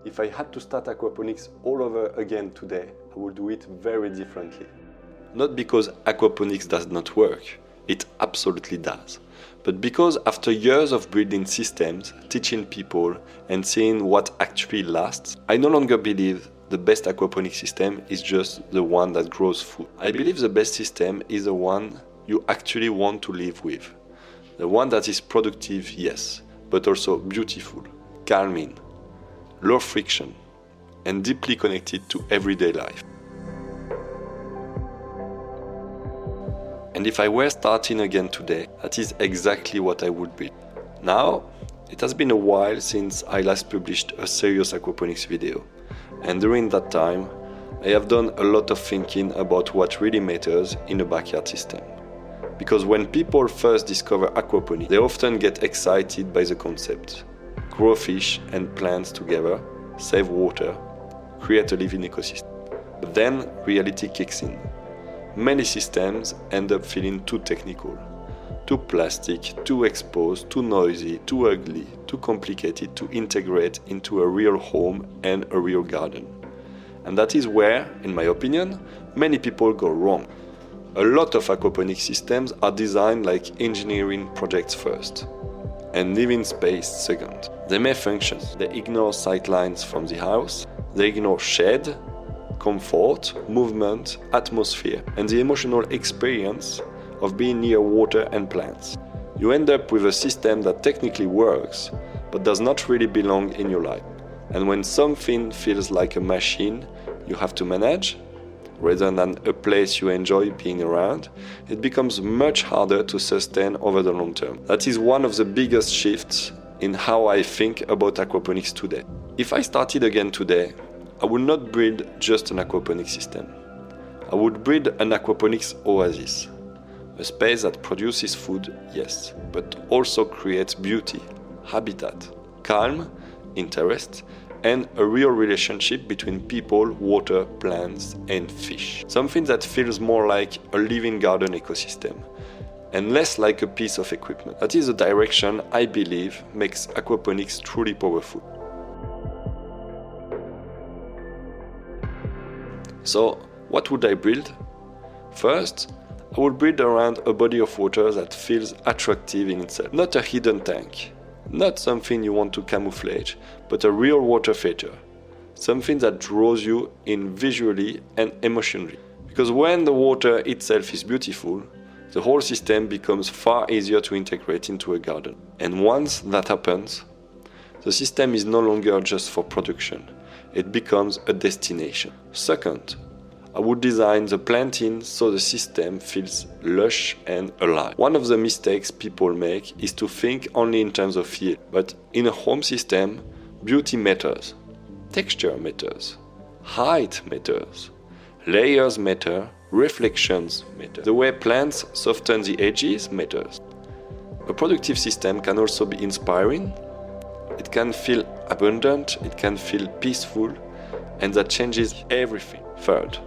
If I had to start aquaponics all over again today, I would do it very differently. Not because aquaponics does not work, it absolutely does. But because after years of building systems, teaching people and seeing what actually lasts, I no longer believe the best aquaponics system is just the one that grows food. I believe the best system is the one you actually want to live with. The one that is productive, yes, but also beautiful, calming, low friction, and deeply connected to everyday life. And if I were starting again today, that is exactly what I would build. Now, it has been a while since I last published a serious aquaponics video. And during that time, I have done a lot of thinking about what really matters in a backyard system. Because when people first discover aquaponics, they often get excited by the concept. Grow fish and plants together, save water, create a living ecosystem. But then reality kicks in. Many systems end up feeling too technical, too plastic, too exposed, too noisy, too ugly, too complicated to integrate into a real home and a real garden. And that is where, in my opinion, many people go wrong. A lot of aquaponics systems are designed like engineering projects first, and living space second. They may function. They ignore sightlines from the house, they ignore shade, comfort, movement, atmosphere, and the emotional experience of being near water and plants. You end up with a system that technically works, but does not really belong in your life. And when something feels like a machine you have to manage, rather than a place you enjoy being around, it becomes much harder to sustain over the long term. That is one of the biggest shifts in how I think about aquaponics today. If I started again today, I would not build just an aquaponics system. I would build an aquaponics oasis. A space that produces food, yes, but also creates beauty, habitat, calm, interest, and a real relationship between people, water, plants, and fish. Something that feels more like a living garden ecosystem, and less like a piece of equipment. That is the direction I believe makes aquaponics truly powerful. So, what would I build? First, I would build around a body of water that feels attractive in itself. Not a hidden tank, not something you want to camouflage, but a real water feature. Something that draws you in visually and emotionally. Because when the water itself is beautiful, the whole system becomes far easier to integrate into a garden. And once that happens, the system is no longer just for production. It becomes a destination. Second, I would design the planting so the system feels lush and alive. One of the mistakes people make is to think only in terms of yield, but in a home system, beauty matters, texture matters, height matters, layers matter, reflections matter. The way plants soften the edges matters. A productive system can also be inspiring. It can feel abundant, it can feel peaceful, and that changes everything. Third,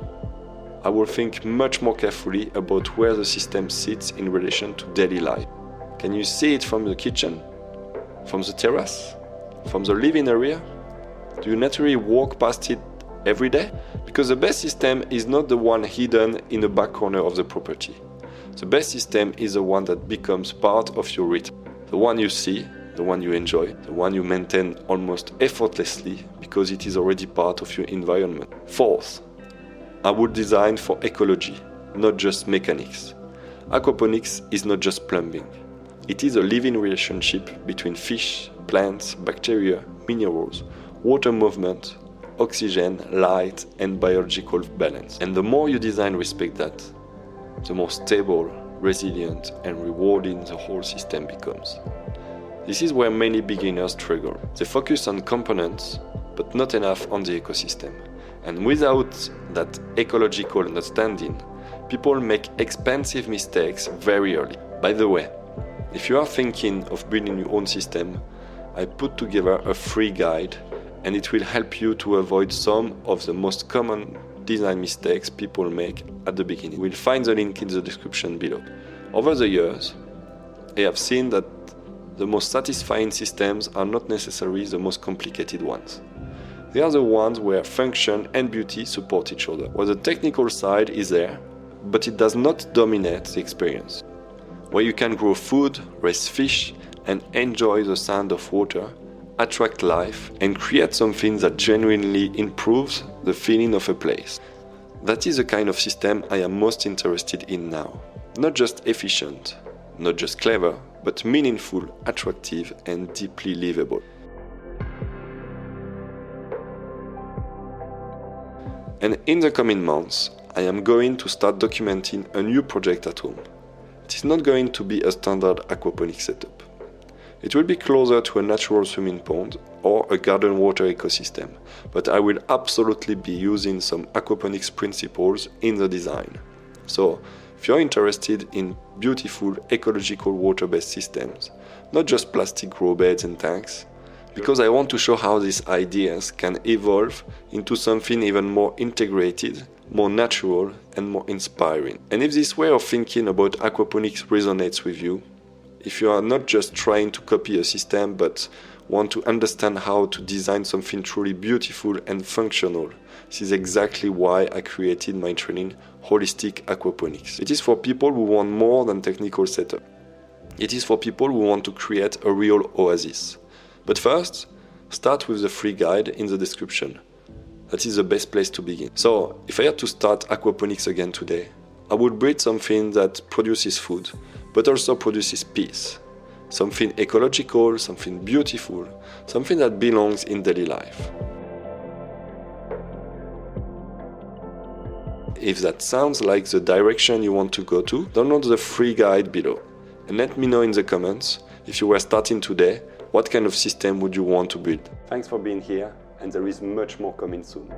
I will think much more carefully about where the system sits in relation to daily life. Can you see it from the kitchen? From the terrace? From the living area? Do you naturally walk past it every day? Because the best system is not the one hidden in the back corner of the property. The best system is the one that becomes part of your rhythm. The one you see, the one you enjoy, the one you maintain almost effortlessly because it is already part of your environment. Fourth, I would design for ecology, not just mechanics. Aquaponics is not just plumbing. It is a living relationship between fish, plants, bacteria, minerals, water movement, oxygen, light, and biological balance. And the more you design respect that, the more stable, resilient, and rewarding the whole system becomes. This is where many beginners struggle. They focus on components, but not enough on the ecosystem. And without that ecological understanding, people make expensive mistakes very early. By the way, if you are thinking of building your own system, I put together a free guide, and it will help you to avoid some of the most common design mistakes people make at the beginning. We'll find the link in the description below. Over the years, I have seen that the most satisfying systems are not necessarily the most complicated ones. They are the ones where function and beauty support each other, where the technical side is there, but it does not dominate the experience. Where you can grow food, raise fish, and enjoy the sound of water, attract life, and create something that genuinely improves the feeling of a place. That is the kind of system I am most interested in now. Not just efficient, not just clever, but meaningful, attractive, and deeply livable. And in the coming months, I am going to start documenting a new project at home. It is not going to be a standard aquaponic setup. It will be closer to a natural swimming pond or a garden water ecosystem, but I will absolutely be using some aquaponics principles in the design. So, if you're interested in beautiful ecological water-based systems, not just plastic grow beds and tanks, because I want to show how these ideas can evolve into something even more integrated, more natural, and more inspiring. And if this way of thinking about aquaponics resonates with you, if you are not just trying to copy a system but want to understand how to design something truly beautiful and functional, this is exactly why I created my training, Holistic Aquaponics. It is for people who want more than technical setup. It is for people who want to create a real oasis. But first, start with the free guide in the description. That is the best place to begin. So, if I had to start aquaponics again today, I would breed something that produces food, but also produces peace. Something ecological, something beautiful, something that belongs in daily life. If that sounds like the direction you want to go to, download the free guide below. And let me know in the comments, if you were starting today, what kind of system would you want to build? Thanks for being here, and there is much more coming soon.